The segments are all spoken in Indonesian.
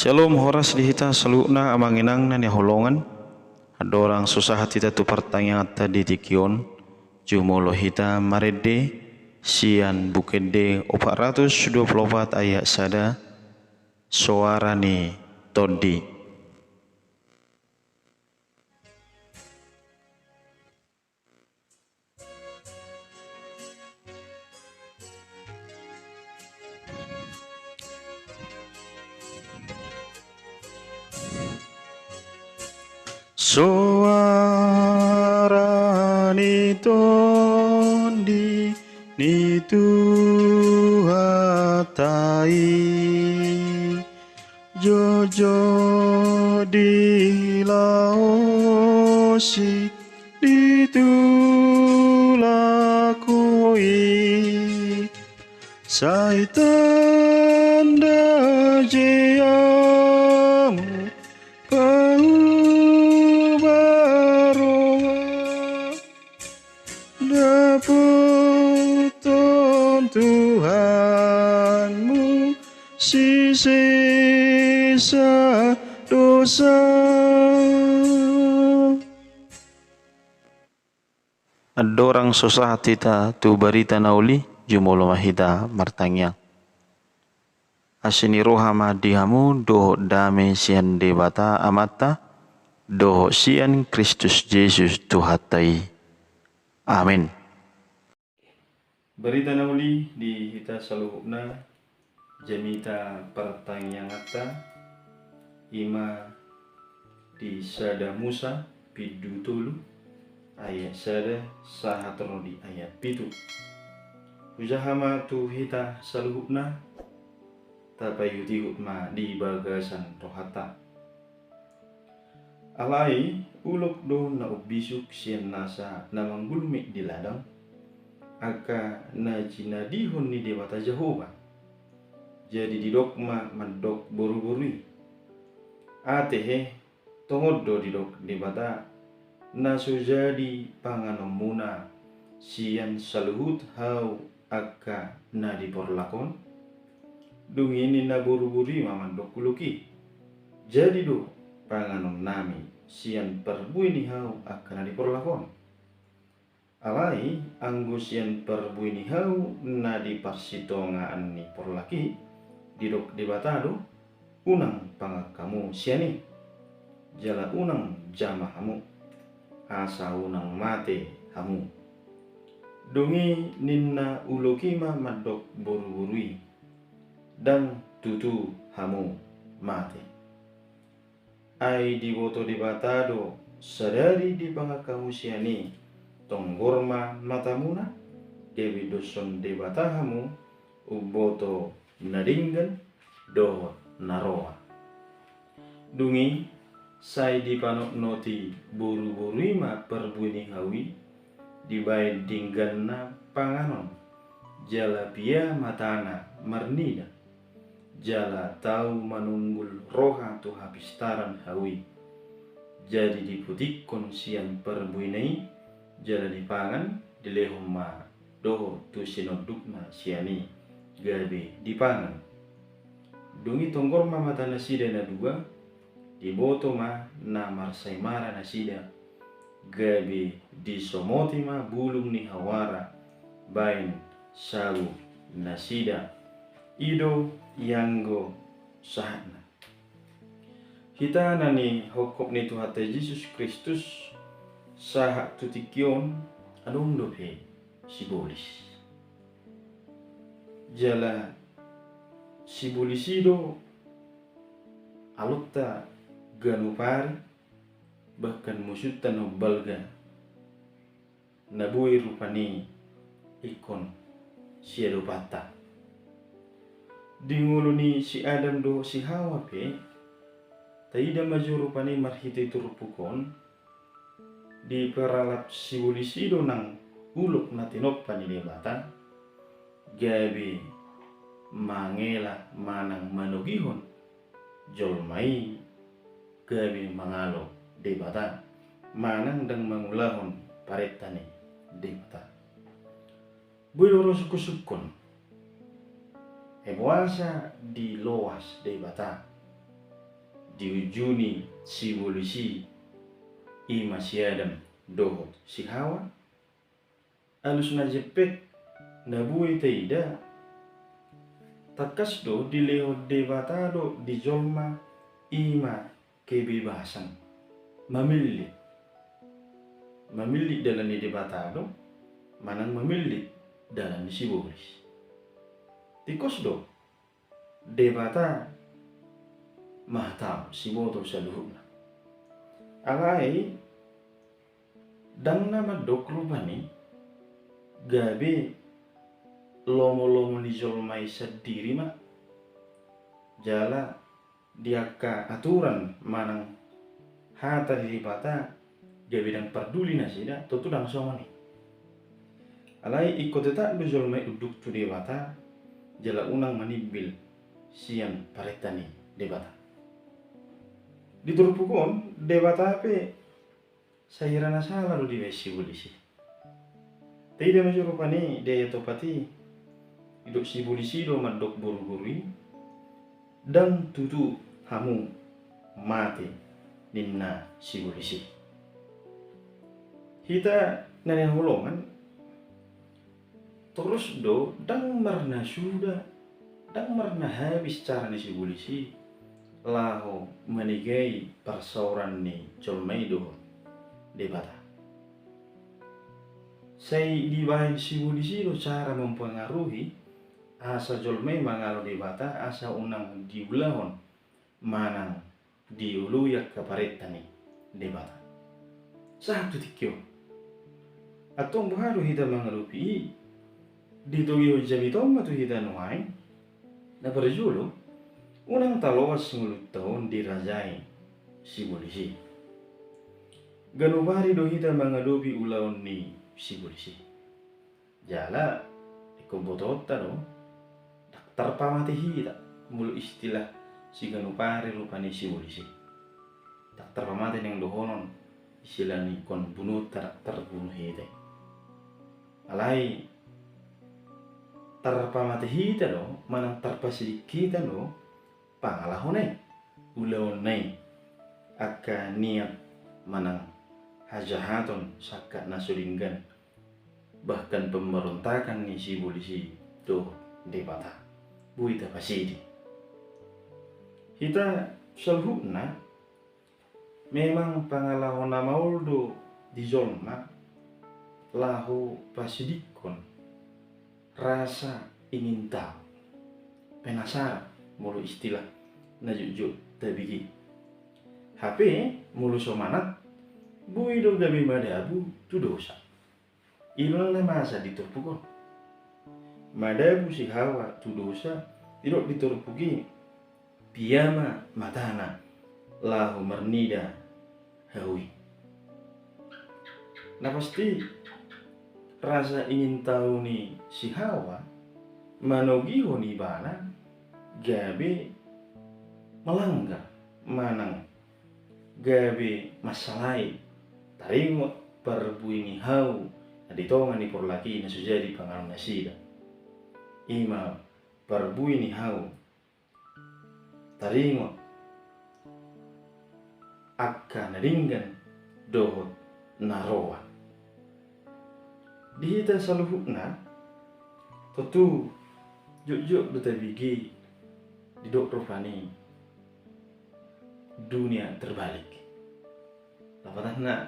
Shalom horas dihita saluna amanginang na ni holongan. Adorang susah hati tu pertanyaan tadi tikion. Jumolo hita marede sian bukede 424 ayat sada suara ni todi. Suara ni tondi ni tuhatai jojo di laosi ditulakui saitan dajiamu Daputon Tuhanmu sisa dosa. Adorang susah tita tu barita nauli jumolo mahita martanya. Asini rohama dihamu doh dame sian debata amata doh sian Kristus Yesus Tuhatai. Amin. Berita nauli di hita saluhna jamita pertanyangata ima di sada Musa pidu tulu ayat sada sahatro di ayat pitu. Ujahama tu hita saluhna tapayuti hutma di bagasan rohata. Alai ulok do na ubisuk sian nasa namang gulmi di ladang aka na jinadihon ni dewata Jehovah jadi didokma mandok boru-borui atehe tongod do didok dewata na sujadi panganomuna sian saluhut hau aka na diporlakon dungini na boru-borui mamandok kuluki jadi do panganon nami sian perbuini hau akan diporlakon. Alai anggo sian perbuini hau na diparsitongaan ni porlaki didok debatado unang pangakamu siani jala unang jama hamu asa unang mate hamu dongi ninna ulokima madok boru-borui dan tutu hamu mate. Ai diboto dibatado sadari di pangakamu siani tonggorma matamuna dewi doson debatahamu uboto nadinggan do naroa dungi sai di panok noti buru-burima perbuini hawi dibai dingganna panganon jala pia matana marnida jala tahu manunggul roha tu hapistaran hawi jadi diputikon sian perbuinai jala dipangan dilehoma doho tu sinodukna siani gabe dipangan dungi tonggor ma mata nasida na dua diboto ma na marsai mara nasida gabe disomoti ma bulung ni hawara bain salu nasida ido yanggo sahana kita nani hokop ni Tuhan Yesus Kristus sahak tutikion adong dope sibolis jala sibolisido alukta ganupari bahkan musutan balga nabui rupani ikon siado pata dinguluni si Adam do si Hawa pe taida maju rupani marhite turupukon di peralap sibolisido nang uluk natinop pani debata gabi mangela manang manugihon jolmai gabi mangalo debata manang dan mangulahon paretani debata buloro sukusukon Ebuasa di loas de bata diujuni si polisi ima si Adam dohot si Hawa alus na jepek na buhay taida takas do dilehod debata do di jolma ima kebebasan memilih dalam di debata do manang memilih dalam si bolis tikos do debata mahtam si boto sa luhuna alai dang nama doklu bani gabe lomo-lomo ni jolmai sendiri mah jala diaka aturan manang hata di debata gabe dang peduli nasida tutu dang somani alai ikut tak do jolmai uduk tu debata jala unang manibil sian paretani debata diturpukon debata pe sayirana salah do di besi polisi tidak masuk rupani daya topati hidup si polisi do mandok buru-burui dan tutu hamu mati ninna si polisi kita nanya holongan terus do dang marna sudah dang marna habis cara ni si polisi laho menigai persauran ni jolmai do debata saya di bahan si polisi do cara mempengaruhi asa jolmai mangalo debata asa unang diulahon manang diuluyak kaparetani debata satu tikyo atong baharu hita mangalupi dituyo jamitom matu hita nuhay na berjulo unang talowas ngulut tahun dirajai si polisi ganubari do hita mangalupi ulaon ni si polisi jala ikobotot do daktar pamati hita mulu istilah si ganupari rupani si polisi daktar pamati yang dohonon istilah ni kon bunuh terbunuh hita alai tarpamati hita do manang tarpasidik kita do pangalahone ulaonai aka niat manang hajahaton sakat nasulinggan bahkan pemberontakan ni si polisi do debata buita pasidi kita selhukna memang pangalahon maul do di zolma lahu pasidikon rasa ingin tahu penasaran mulu istilah na jujur tabigi HP mulu somanat bui do gabi madabu tu dosa ilang na masa diturpukon madabu si Hawa tu dosa tidak diturpuki piyama matana lahu mernida hawi nah pasti rasa ingin tahu ni si Hawa manogiho ni bana gabe melanggar manang gabe masalai taringo perbuini hau aditongan ni porlaki na sujadi pangalan nasida ima perbuini hau taringo akka naringgan dohot naroa dihita saluhukna tentu juk do tabigi di dok rofani dunia terbalik lapatana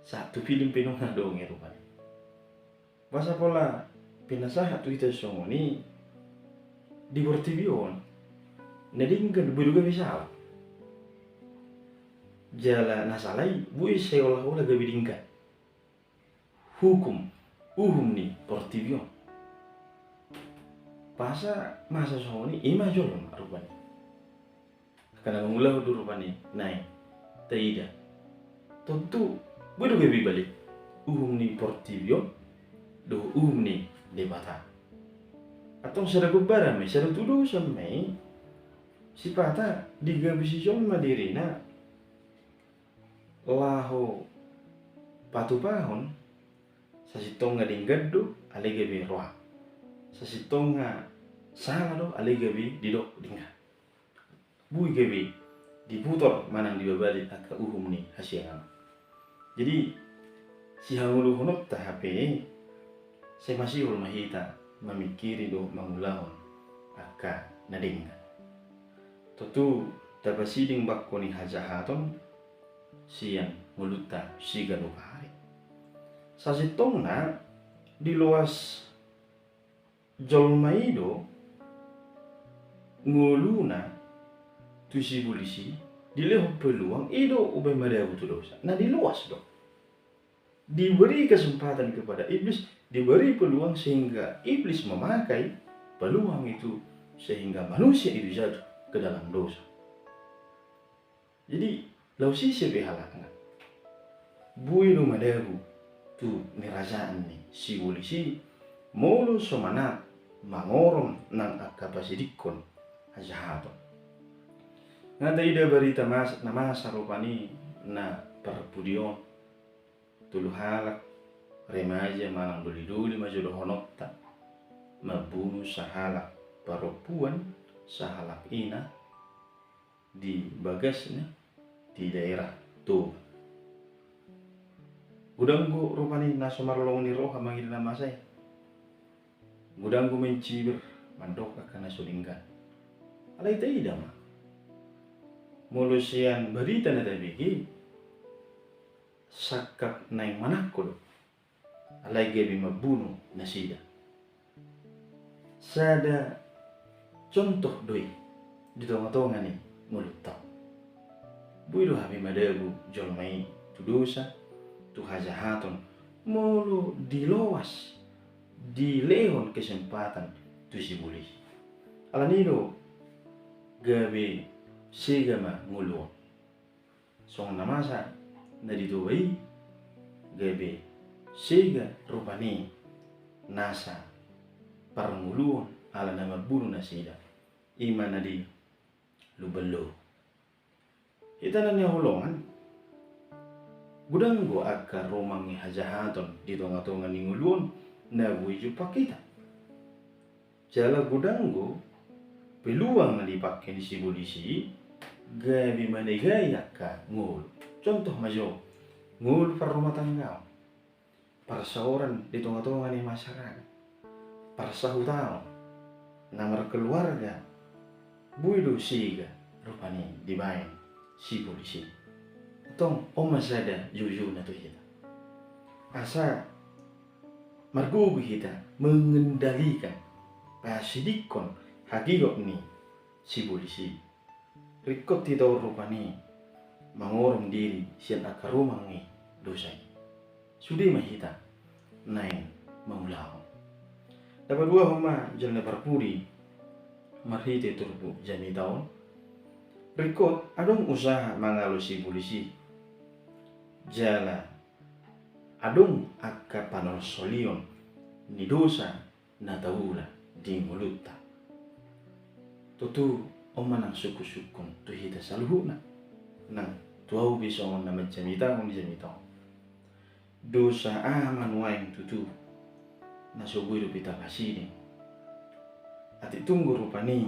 satu film pinong dong ya rupani basa pola pinasaha tu ita songoni di bortibion nadingkan beruga bisa jala nasalai bui seolah-olah gabidingkan hukum ni portibion pasa masa songoni ima jolon rupani karena mengulah du rupani naik taida tentu bodo gabi balik ni portibion do ni debata atau sada gubara me sada tudo samai sipata digabi si jol madirina laho patu pahon sasitonga dinggado alegabi roa sasitonga salah do alegabi didok dingga bui gabi diputor manang dibabalik aka uhum ni hasiangan. Jadi si hangulu honot ta HP saya masih mahita memikiri do mangulahon aka nadingga. Tentu tabasiding bakko ni hajahaton siang mulutta siga do hari. Sasitong na di luas jolmaido nguluna tusi bulisi dileho peluang ido ubay madabu tu dosa. Nah di luas dong. Diberi kesempatan kepada iblis, diberi peluang sehingga iblis memakai peluang itu sehingga manusia itu jatuh ke dalam dosa. Jadi lau sisi behalakna buido madabu tu nirajaan ni si bulisi mulu somana mangorong nang akapasidikon hajahaton. Ngata ida berita nama sarupani na perpudion tulu halak remaja manang duli-duli majudo honotta mabunuh sahalak perempuan sahalak ina di bagasnya di daerah tuh. Gudanggu rupani nasomarlong ni roha manggil nama saya. Gudanggu mencibir mandok akan nasulinggan. Alay taida mah. Mulusian berita na tabigi sakak naing manakul. Alay gabi mabunuh nasida. Sada contoh doi di tonga-tonga ni mulut tau. Buido habi madabu jolmai tu dosa tu hajahaton mulu diloas dilehon kesempatan tu si buli. Alanido gabe segama nguluon. Song namasa na ditubai gabe sega rupani nasa paranguluon ala nama bunuh nasida iman nadi lubelo. Ita na niya hulongan gudanggo agka romangi hajahaton di tonga-tonga ni nguluon na buiju pakita. Jala gudanggo peluang na dipakai di si bulisi gabi manegaya ka ngul. Contoh majo ngul per rumah tangga perseoran di tonga-tonga ni masyarakat persahutao namar keluarga buido siga rupani dibayan si polisi. Tong omasada jujur na to kita. Asa margugu kita mengendalikan pasidikon hagigok ni si polisi. Rikot tito rupani mangorong diri sian akarumang ni dosay. Sudi mahita nain maulaw. Dapat dua homa jalan parpuri marhite turbu jami taon. Rikot adong usaha mangalo si polisi. Jala adong akka panolosolion ni dosa na taula di mulutta. Tutu omanang suku-sukun tu hita saluhuna nang tuau bisongon na majamitaon di jamitaon. Dosa aman waing tutu na subuido pita kasini. Ati tunggu rupani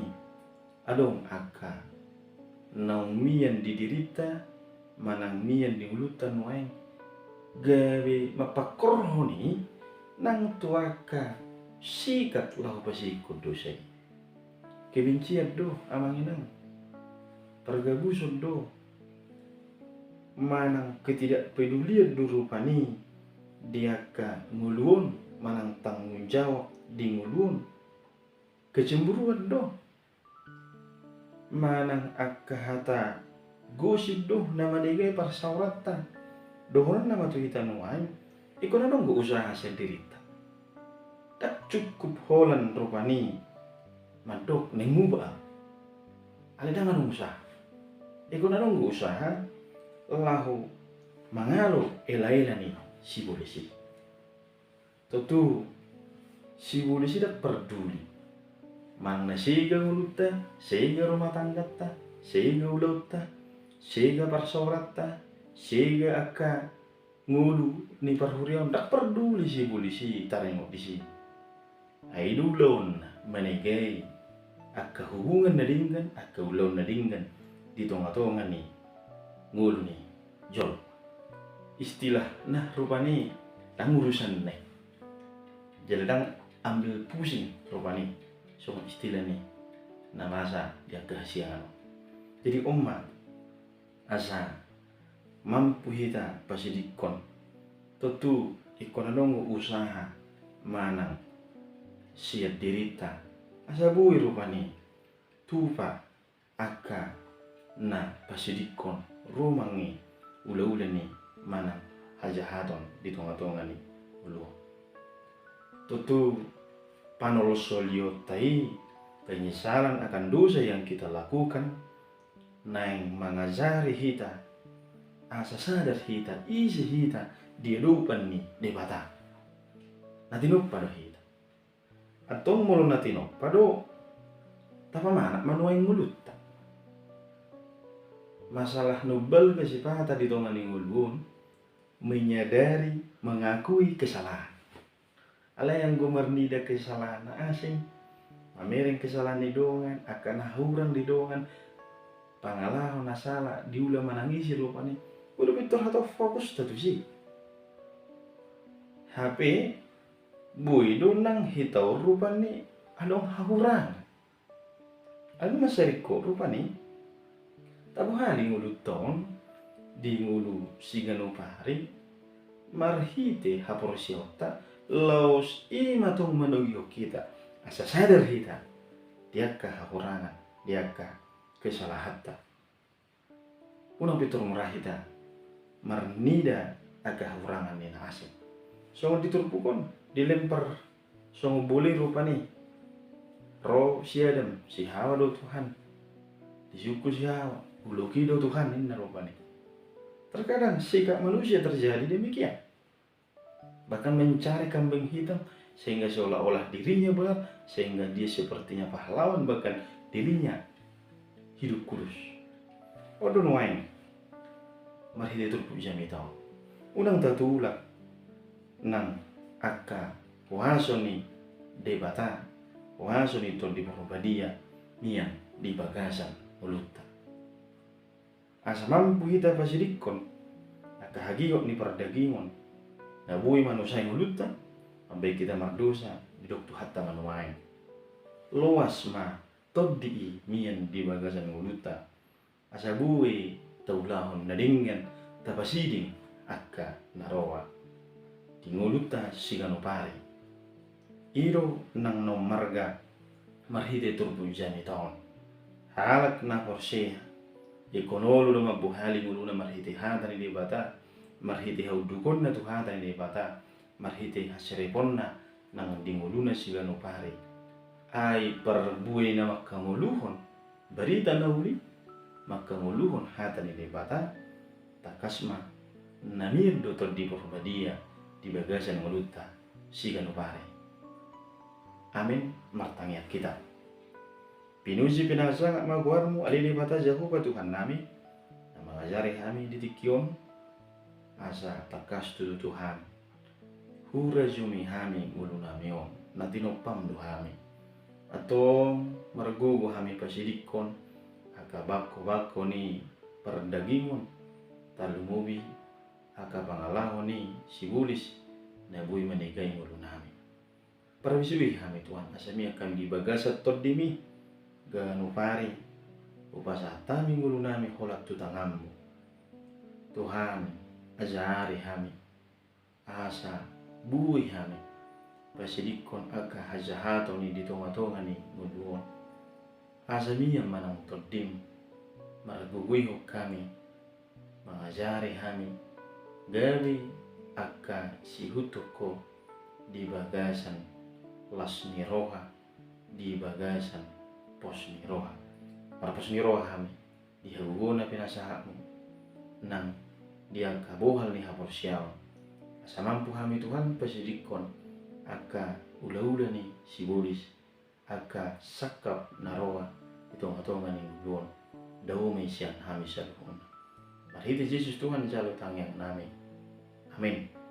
adong akka naung mian didirita manang mian di ulutan waing gawe mapakorhoni nang tuaka sikat lahu pasikod dosay. Kebencian do amanginang pergabuson do manang ketidakpedulian do rupani diaka nguluon manang tanggung jawab di nguluon kecemburuan do manang akka hata gosip do nama negay parsaurata dohonan nama tu kita nuain iko na dong go usaha sendirita tak cukup holan rupani madok nenguba alidangan usaha iko na dong go usaha lahu mangalo ela-ela ni si polisi. Tentu si polisi tak peduli mang na siga nguluta siga rumah tangga ta siga ulau ta siga parsorat ta siga akka ngulu ni parhurian tak peduli si polisi tarengok di sini. Ai dulon menegay akka hubungan na dinggan akka ulau na dinggan di tonga-tonga ni ngulu ni jol. Istilah nah rupani tang urusan nih. Jadi tang ambil pusing rupani soal istilah ni namasa dia kehasian. Jadi umma asa mampu hita pasidikon tentu ikonolong usaha manang siat dirita asa bui rupani tupa aka na pasidikon rumangi ula-ula ni manang hajahaton di tonga-tonga ni ulu tentu panolosolio tai penyesalan akan dosa yang kita lakukan naing mengajari hita asa sadar hita isi hita dia lupan ni debata natinop pada hita atau mulu natinop pado tapa mana manuaing mulut masalah nubal kesipata di tongan ngulun menyadari mengakui kesalahan ala yang gumernida kesalahan asing mamering kesalahan di dongan akan hurang di dongan pangalaman nasala diulah menangisi rupanya udah betul atau fokus tatu sih HP bui donang hitau rupanya adong hahurang anu masariko rupanya tabu hali ngulu tong di ngulu sigano pari marhite haporsiota laus imatong manogyo kita asa sadar hita diakka hakurangan diakka kesalahatta unang pitur murahita marnida aga hakurangan ni asing songo diturpukon dilempar songo boleh rupani roh si Adam si Hawa do Tuhan disuku si Hawa uluki do Tuhan ini rupani terkadang sikap manusia terjadi demikian bahkan mencari kambing hitam sehingga seolah-olah dirinya benar sehingga dia sepertinya pahlawan bahkan dirinya hidup kudus. Odon wain mari dia turpu jami tau unang tatulak nang akka waso ni debata waso ni to di Muhammadiyah nian di bagasan ulutta asa mampu hita pasidikon akka hagiok ni perdagingon nabui manusia yang ulutta ambil kita mardosa di doktu hatta manuain luas ma toddi mian di bagasan nguluta asabui taulahon nadingan tapasiding akka narowa di nguluta sigano pari iro nang no marga marhide turbu jani taon halak na porseha ikonolo na mabuhali nguluna marhide hata ni bata marhide haudukon na tuhata ni bata marhite hasireponna nang dinguluna sigano pare ay perbuay na makamuluhon berita na uli makamuluhon hata ni bata takasma namir dotor di Muhammadiyah di bagasan nguluta sigano pare amin martangiat kita pinuji pinasa magwarmu alili bata jahu pa Tuhan nami na mengajari kami di tikion asa takas tu Tuhan hura jumi hami ngulu namion natinopam do hami atau margugo hami pasidikon aka bako ni perdagingon talumubi aka pangalahon ni sibulis nabui manigai ngulu nami parabisubi hami Tuhan asami akan dibagasat todimi ganu pari upasatami ngulu nami holak tutangammu Tuhan ajari hami asa bui hami pasidikon aga hajahato ni di tonga-tonga ni nguluon asa miyang manang todim maraguguyok kami mengajari hami gawi akka sihutoko di bagasan lasmi roha di bagasan posmi roha para posmi roha hami di huguna pinasahamu nang dia kabohal ni haporsiaw asa mampu hami Tuhan pasidikon aka ula-ula ni sibulis aka sakap naroa itong-atongan ni nguluon daw may siyan hami sa luhon marhiti Jesus Tuhan jalo tangyang namin amin.